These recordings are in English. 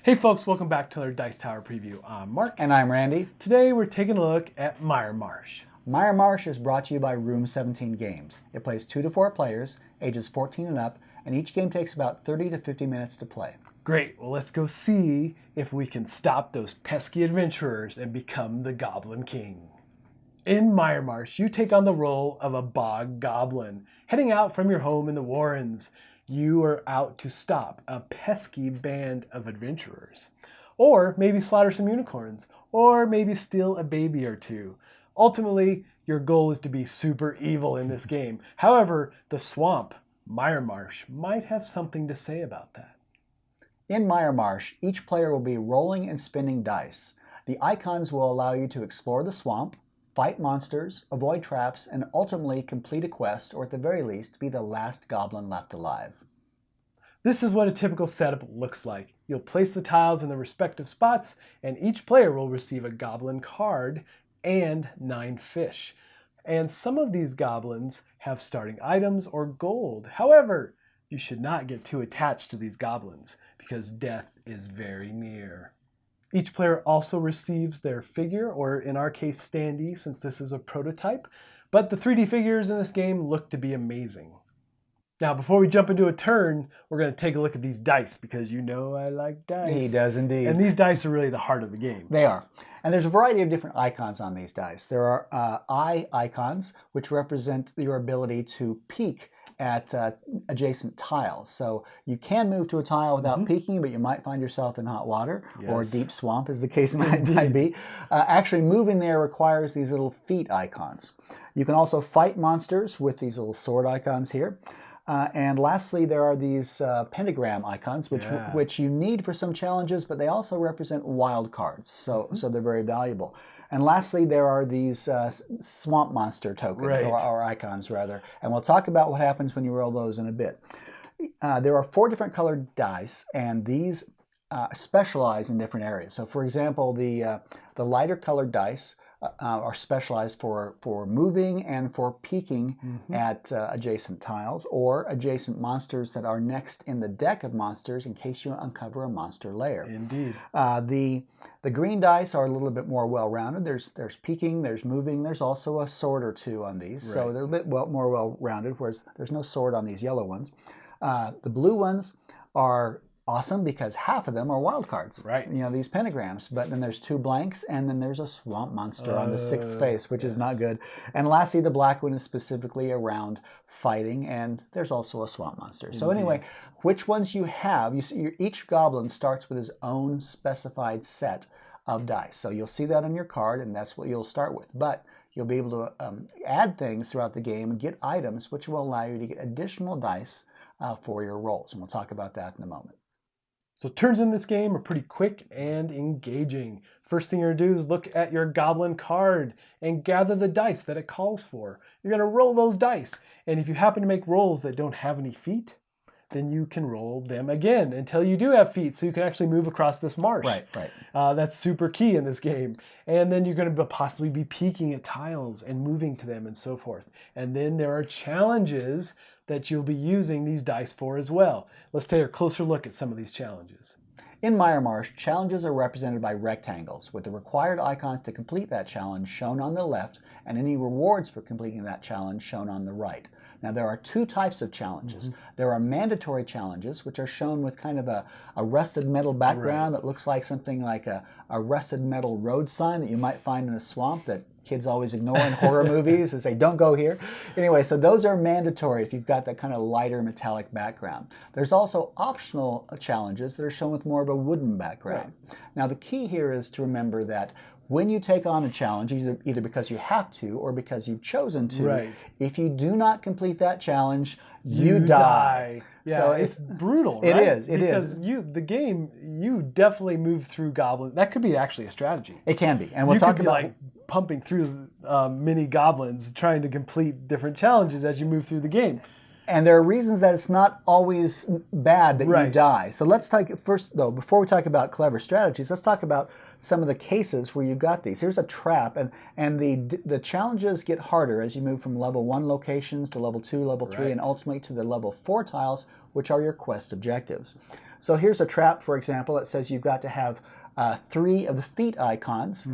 Hey folks, welcome back to our Dice Tower preview. I'm Mark. And I'm Randy. Today we're taking a look at MIREMARSH. MIREMARSH is brought to you by Room 17 Games. It plays 2 to 4 players, ages 14 and up, and each game takes about 30 to 50 minutes to play. Great, well let's go see if we can stop those pesky adventurers and become the Goblin King. In MIREMARSH, you take on the role of a bog goblin, heading out from your home in the Warrens. You are out to stop a pesky band of adventurers. Or maybe slaughter some unicorns. Or maybe steal a baby or two. Ultimately, your goal is to be super evil in this game. However, the swamp, MIREMARSH, might have something to say about that. In MIREMARSH, each player will be rolling and spinning dice. The icons will allow you to explore the swamp, fight monsters, avoid traps, and ultimately complete a quest, or at the very least, be the last goblin left alive. This is what a typical setup looks like. You'll place the tiles in the respective spots, and each player will receive a goblin card and 9 fish. And some of these goblins have starting items or gold. However, you should not get too attached to these goblins, because death is very near. Each player also receives their figure, or in our case, standee, since this is a prototype. But the 3D figures in this game look to be amazing. Now, before we jump into a turn, we're going to take a look at these dice, because you know I like dice. He does indeed. And these dice are really the heart of the game. They are. And there's a variety of different icons on these dice. There are eye icons, which represent your ability to peek at adjacent tiles. So you can move to a tile without peeking, but you might find yourself in hot water or a deep swamp, as the case might be. Actually, moving there requires these little feet icons. You can also fight monsters with these little sword icons here. And lastly, there are these pentagram icons, which you need for some challenges, but they also represent wild cards, so they're very valuable. And lastly, there are these swamp monster tokens, or icons rather, and we'll talk about what happens when you roll those in a bit. There are 4 different colored dice, and these specialize in different areas. So for example, the lighter colored dice are specialized for moving and for peeking at adjacent tiles or adjacent monsters that are next in the deck of monsters in case you uncover a monster lair. Indeed. The green dice are a little bit more well-rounded. There's peeking, there's moving, there's also a sword or two on these, so they're a bit more well-rounded, whereas there's no sword on these yellow ones. The blue ones are awesome because half of them are wild cards. Right. You know, these pentagrams. But then there's 2 blanks, and then there's a swamp monster on the 6th face, which is not good. And lastly, the black one is specifically around fighting, and there's also a swamp monster. Indeed. So anyway, which ones you have, each goblin starts with his own specified set of dice. So you'll see that on your card, and that's what you'll start with. But you'll be able to add things throughout the game and get items, which will allow you to get additional dice for your rolls. And we'll talk about that in a moment. So turns in this game are pretty quick and engaging. First thing you're going to do is look at your goblin card and gather the dice that it calls for. You're going to roll those dice. And if you happen to make rolls that don't have any feet, then you can roll them again until you do have feet, so you can actually move across this marsh. Right. That's super key in this game. And then you're going to possibly be peeking at tiles and moving to them and so forth. And then there are challenges that you'll be using these dice for as well. Let's take a closer look at some of these challenges. In MIREMARSH, challenges are represented by rectangles, with the required icons to complete that challenge shown on the left, and any rewards for completing that challenge shown on the right. Now, there are 2 types of challenges. There are mandatory challenges, which are shown with kind of a rusted metal background that looks like something like a rusted metal road sign that you might find in a swamp that kids always ignore in horror movies and say, don't go here. Anyway, so those are mandatory if you've got that kind of lighter metallic background. There's also optional challenges that are shown with more of a wooden background. Now, the key here is to remember that when you take on a challenge, either because you have to or because you've chosen to, if you do not complete that challenge, you die. Yeah, so it's brutal, right? It is. Because the game, you definitely move through goblins. That could be actually a strategy. It can be. And we'll talk about like pumping through mini goblins, trying to complete different challenges as you move through the game. And there are reasons that it's not always bad that you die. So let's talk first, though, before we talk about clever strategies, let's talk about some of the cases where you've got these. Here's a trap, and the challenges get harder as you move from level 1 locations to level 2, level 3, and ultimately to the level 4 tiles, which are your quest objectives. So here's a trap, for example, that says you've got to have 3 of the feet icons,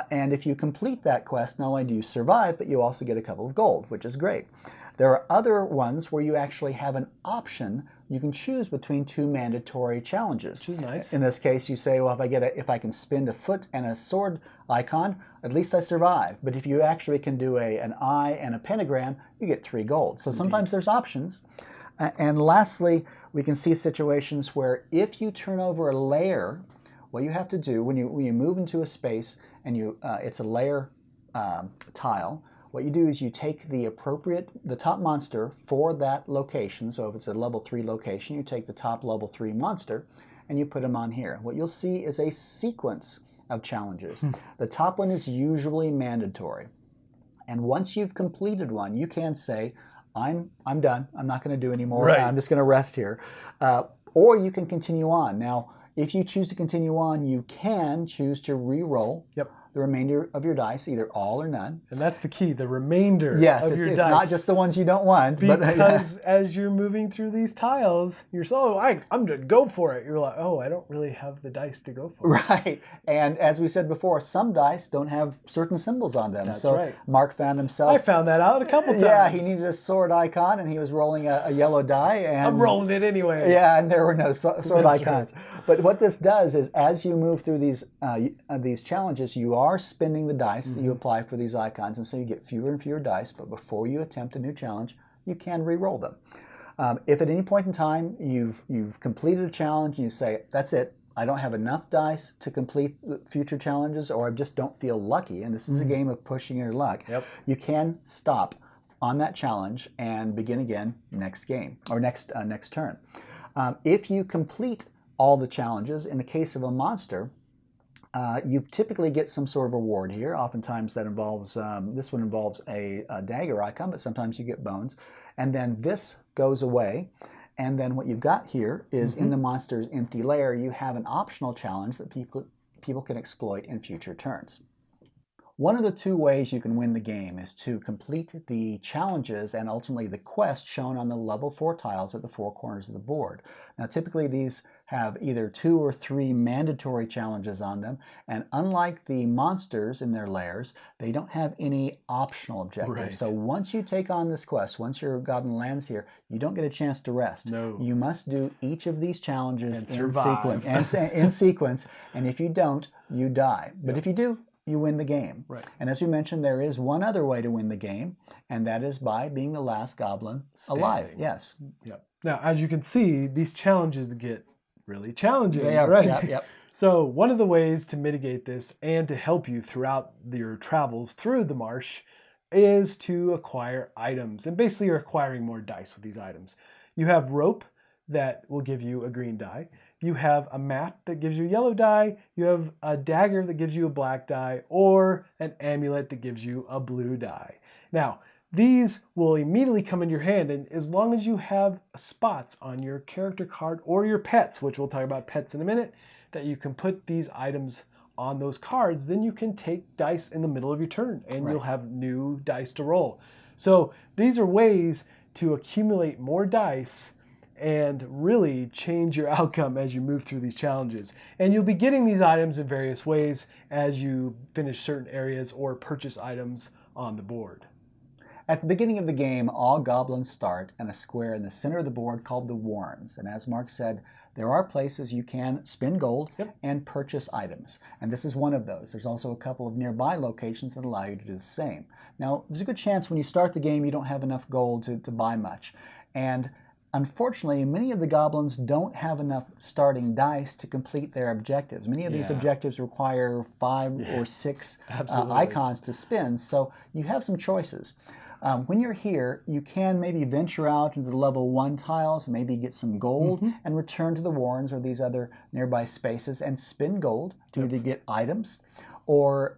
and if you complete that quest, not only do you survive, but you also get a couple of gold, which is great. There are other ones where you actually have an option. You can choose between 2 mandatory challenges. Which is nice. In this case, you say, well, if I can spin a foot and a sword icon, at least I survive. But if you actually can do an eye and a pentagram, you get 3 gold. So sometimes there's options. And lastly, we can see situations where if you turn over a layer, what you have to do when you move into a space and it's a layer tile, what you do is you take the top monster for that location. So if it's a level 3 location, you take the top level 3 monster and you put them on here. What you'll see is a sequence of challenges. The top one is usually mandatory. And once you've completed one, you can say, I'm done. I'm not going to do any more. Right. I'm just going to rest here. Or you can continue on. Now, if you choose to continue on, you can choose to re-roll the remainder of your dice, either all or none. And that's the key, the remainder of your dice. It's not just the ones you don't want. Because as you're moving through these tiles, you're I'm going to go for it. You're like, oh, I don't really have the dice to go for it. Right. And as we said before, some dice don't have certain symbols on them. That's so right. Mark found himself. I found that out a couple times. Yeah, he needed a sword icon, and he was rolling a yellow die. And I'm rolling it anyway. Yeah, and there were no sword icons. Right. But what this does is, as you move through these challenges, you are spending the dice that you apply for these icons, and so you get fewer and fewer dice. But before you attempt a new challenge, you can re-roll them. If at any point in time you've completed a challenge and you say, that's it, I don't have enough dice to complete future challenges, or I just don't feel lucky, and this is a game of pushing your luck, you can stop on that challenge and begin again next game, or next turn. If you complete all the challenges, in the case of a monster, you typically get some sort of reward here. Oftentimes that involves, this one involves a dagger icon, but sometimes you get bones. And then this goes away. And then what you've got here is in the monster's empty lair, you have an optional challenge that people can exploit in future turns. One of the 2 ways you can win the game is to complete the challenges and ultimately the quest shown on the level 4 tiles at the 4 corners of the board. Now typically these have either 2 or 3 mandatory challenges on them, and unlike the monsters in their lairs, they don't have any optional objectives. Right. So once you take on this quest, once your goblin lands here, you don't get a chance to rest. No. You must do each of these challenges And in survive. sequence, and if you don't, you die. But if you do, you win the game. Right. And as we mentioned, there is one other way to win the game, and that is by being the last goblin alive. Yes. Yep. Now, as you can see, these challenges get really challenging. They are, right? yep. So one of the ways to mitigate this and to help you throughout your travels through the marsh is to acquire items. And basically you're acquiring more dice with these items. You have rope that will give you a green die. You have a mat that gives you a yellow die. You have a dagger that gives you a black die, or an amulet that gives you a blue die. Now, these will immediately come in your hand, and as long as you have spots on your character card or your pets, which we'll talk about pets in a minute, that you can put these items on those cards, then you can take dice in the middle of your turn, and you'll have new dice to roll. So these are ways to accumulate more dice and really change your outcome as you move through these challenges. And you'll be getting these items in various ways as you finish certain areas or purchase items on the board. At the beginning of the game, all goblins start in a square in the center of the board called the warrens. And as Mark said, there are places you can spend gold and purchase items. And this is one of those. There's also a couple of nearby locations that allow you to do the same. Now, there's a good chance when you start the game you don't have enough gold to buy much. And unfortunately, many of the goblins don't have enough starting dice to complete their objectives. Many of these objectives require 5 or 6 icons to spend, so you have some choices. When you're here, you can maybe venture out into the level 1 tiles, maybe get some gold, and return to the warrens or these other nearby spaces and spend gold to either get items or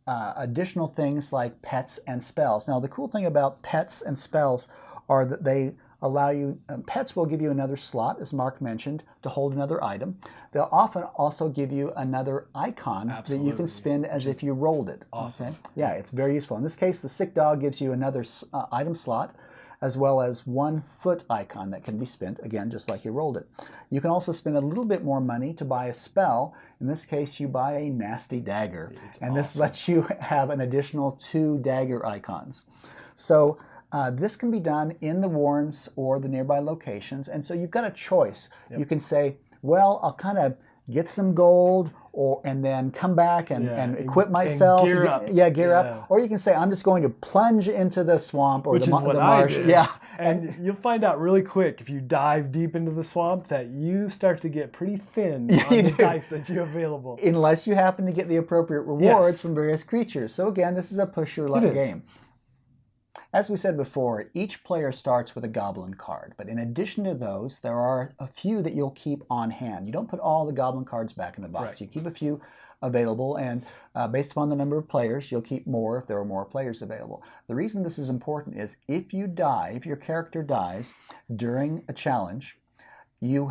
additional things like pets and spells. Now, the cool thing about pets and spells are that they allow you, pets will give you another slot, as Mark mentioned, to hold another item. They'll often also give you another icon that you can spend as if you rolled it. Awesome. Okay? Yeah, it's very useful. In this case, the sick dog gives you another item slot, as well as 1 foot icon that can be spent, again, just like you rolled it. You can also spend a little bit more money to buy a spell. In this case, you buy a nasty dagger. And this lets you have an additional 2 dagger icons. So this can be done in the warrens or the nearby locations. And so you've got a choice. You can say, well, I'll kind of get some gold and then come back and equip myself. And gear up. Gear up. Or you can say, I'm just going to plunge into the swamp or the marsh. I did. Yeah. And you'll find out really quick if you dive deep into the swamp that you start to get pretty thin on the dice that you have available. Unless you happen to get the appropriate rewards from various creatures. So again, this is a push your luck game. As we said before, each player starts with a goblin card, but in addition to those, there are a few that you'll keep on hand. You don't put all the goblin cards back in the box. You keep a few available, and based upon the number of players, you'll keep more if there are more players available. The reason this is important is if you die, if your character dies during a challenge, you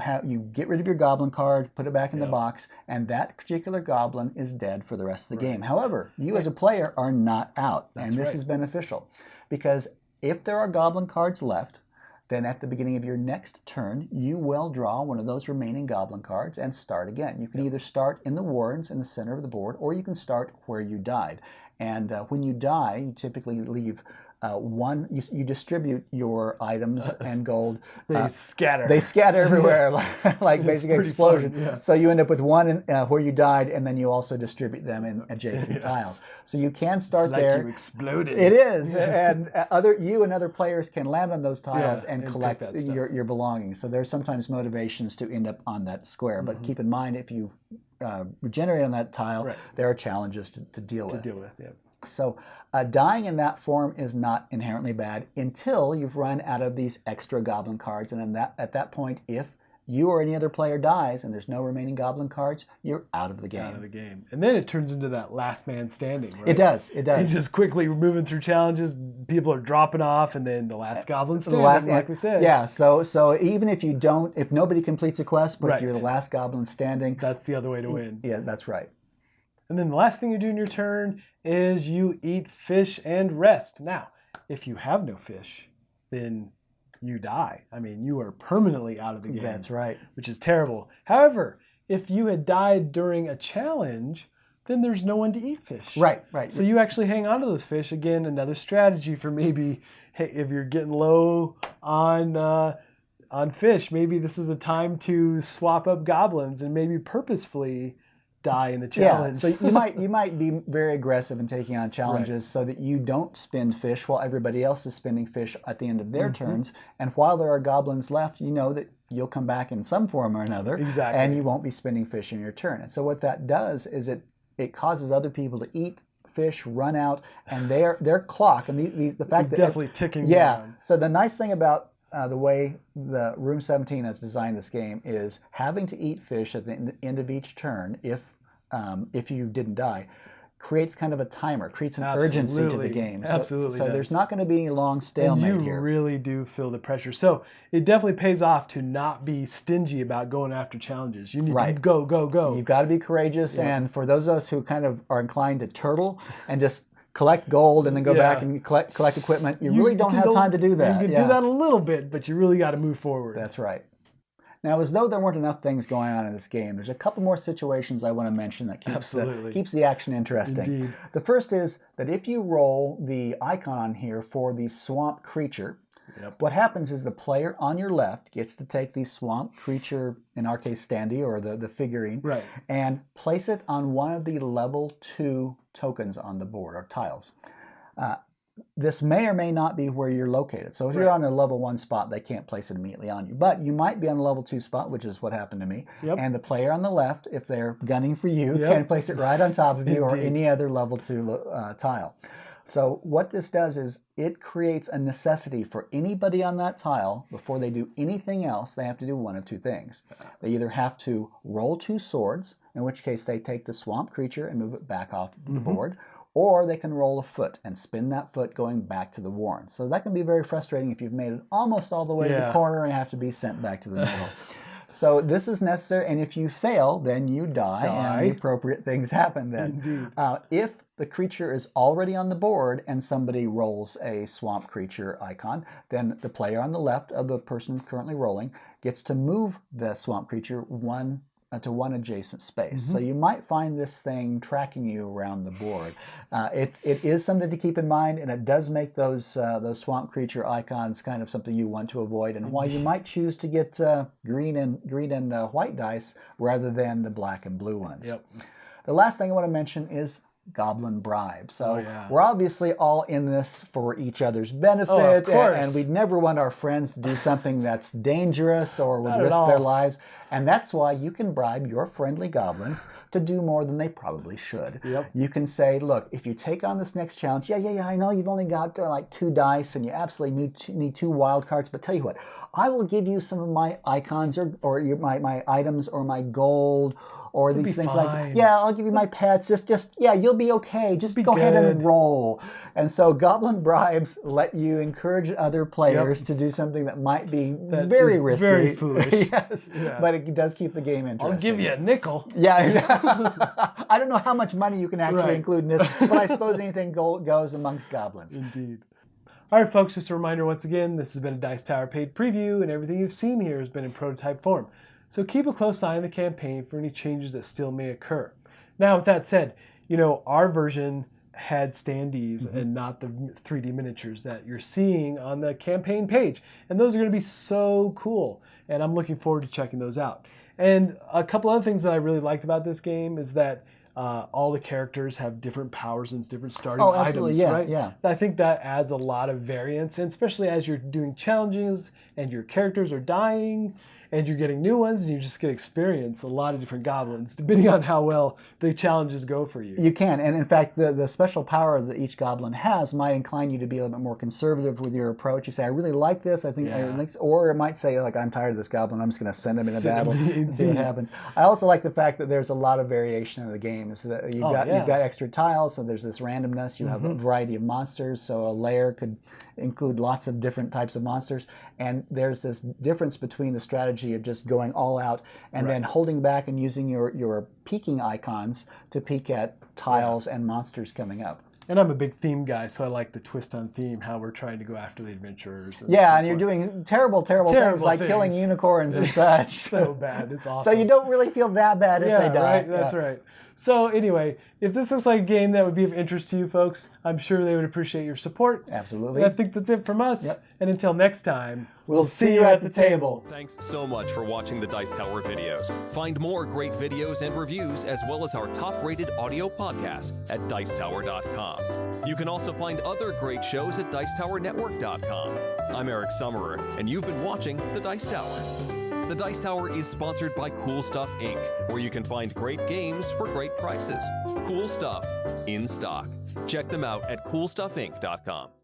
get rid of your goblin card, put it back in the box, and that particular goblin is dead for the rest of the game. However, you as a player are not out, and this is beneficial. Because if there are goblin cards left, then at the beginning of your next turn, you will draw one of those remaining goblin cards and start again. You can either start in the warrens in the center of the board, or you can start where you died. And when you die, you typically leave you distribute your items and gold. They scatter. They scatter everywhere like basic explosion. So you end up with one where you died, and then you also distribute them in adjacent tiles. So you can start it's like there. You exploded. It is, and you and other players can land on those tiles and collect your belongings. So there's sometimes motivations to end up on that square, but keep in mind if you regenerate on that tile, there are challenges to deal with. So dying in that form is not inherently bad until you've run out of these extra goblin cards. And at that point, if you or any other player dies and there's no remaining goblin cards, you're out of the game. Out of the game. And then it turns into that last man standing, right? It does. It does. And just quickly moving through challenges, people are dropping off, and then the last goblin standing, like we said. Yeah, so even if nobody completes a quest, but if you're the last goblin standing. That's the other way to win. Yeah, that's right. And then the last thing you do in your turn is you eat fish and rest. Now, if you have no fish, then you die. I mean, you are permanently out of the game. That's right. Which is terrible. However, if you had died during a challenge, then there's no one to eat fish. Right. So you actually hang on to those fish. Again, another strategy for maybe, hey, if you're getting low on fish, maybe this is a time to swap up goblins and maybe purposefully die in the challenge. Yeah, so you might be very aggressive in taking on challenges so that you don't spend fish while everybody else is spending fish at the end of their turns. And while there are goblins left, you know that you'll come back in some form or another. Exactly. And you won't be spending fish in your turn. And so what that does is it causes other people to eat fish, run out, and their clock and the fact it's that definitely ticking down. So the nice thing about the way the Room 17 has designed this game is having to eat fish at the end of each turn, if you didn't die, creates kind of a timer, creates an urgency to the game. So there's not going to be any long stalemate here. You really do feel the pressure. So it definitely pays off to not be stingy about going after challenges. You need to go. You've got to be courageous. And for those of us who kind of are inclined to turtle and just collect gold and then go back and collect equipment, you really don't have time to do that. You can do that a little bit, but you really got to move forward. That's right. Now, as though there weren't enough things going on in this game, there's a couple more situations I want to mention that keeps the action interesting. Indeed. The first is that if you roll the icon here for the swamp creature, what happens is the player on your left gets to take the swamp creature, in our case Standy, or the figurine, and place it on one of the level 2 tokens on the board, or tiles. This may or may not be where you're located. So if you're on a level 1 spot, they can't place it immediately on you. But you might be on a level 2 spot, which is what happened to me. And the player on the left, if they're gunning for you, can place it right on top of you or any other level 2 tile. So what this does is it creates a necessity for anybody on that tile, before they do anything else, they have to do one of 2 things. They either have to roll 2 swords, in which case they take the swamp creature and move it back off the board, or they can roll a foot and spin that foot going back to the warren. So that can be very frustrating if you've made it almost all the way to the corner and have to be sent back to the middle. So this is necessary, and if you fail, then you die. And the appropriate things happen then. Indeed. If the creature is already on the board and somebody rolls a swamp creature icon, then the player on the left of the person currently rolling gets to move the swamp creature to one adjacent space. So you might find this thing tracking you around the board. It is something to keep in mind, and it does make those swamp creature icons kind of something you want to avoid, and why you might choose to get green and white dice rather than the black and blue ones. Yep. The last thing I want to mention is goblin bribe. So we're obviously all in this for each other's benefit, and we'd never want our friends to do something that's dangerous or would risk their lives. And that's why you can bribe your friendly goblins to do more than they probably should. Yep. You can say, look, if you take on this next challenge, I know you've only got like 2 dice and you absolutely need 2 wild cards, but tell you what, I will give you some of my icons or my items or my gold or these things like, I'll give you my pets. You'll be okay. Just go ahead and roll. And so goblin bribes let you encourage other players to do something that might be very risky. Very foolish. Yes, but it does keep the game interesting. I'll give you a nickel. Yeah. I don't know how much money you can actually include in this, but I suppose anything goes amongst goblins. Indeed. All right, folks, just a reminder once again, this has been a Dice Tower paid preview, and everything you've seen here has been in prototype form. So keep a close eye on the campaign for any changes that still may occur. Now, with that said, our version had standees and not the 3D miniatures that you're seeing on the campaign page. And those are going to be so cool. And I'm looking forward to checking those out. And a couple other things that I really liked about this game is that all the characters have different powers and different starting items, right? Yeah. I think that adds a lot of variance, and especially as you're doing challenges and your characters are dying and you're getting new ones, and you just get to experience a lot of different goblins, depending on how well the challenges go for you. You can, and in fact, the special power that each goblin has might incline you to be a little bit more conservative with your approach. You say, I really like this, or it might say, like, I'm tired of this goblin, I'm just going to send him in a battle and see what happens. I also like the fact that there's a lot of variation in the game. So that you've got extra tiles, so there's this randomness. You have a variety of monsters, so a layer could include lots of different types of monsters, and there's this difference between the strategy of just going all out and then holding back and using your peeking icons to peek at tiles and monsters coming up. And I'm a big theme guy, so I like the twist on theme, how we're trying to go after the adventurers. And you're doing terrible things like killing unicorns and such. So bad, it's awesome. So you don't really feel that bad if they die. Right? That's right. So anyway, if this looks like a game that would be of interest to you folks, I'm sure they would appreciate your support. Absolutely. And I think that's it from us. Yep. And until next time, we'll see you at the table. Thanks so much for watching the Dice Tower videos. Find more great videos and reviews, as well as our top-rated audio podcast at Dicetower.com. You can also find other great shows at Dicetowernetwork.com. I'm Eric Summerer, and you've been watching the Dice Tower. The Dice Tower is sponsored by Cool Stuff Inc., where you can find great games for great prices. Cool stuff in stock. Check them out at CoolStuffInc.com.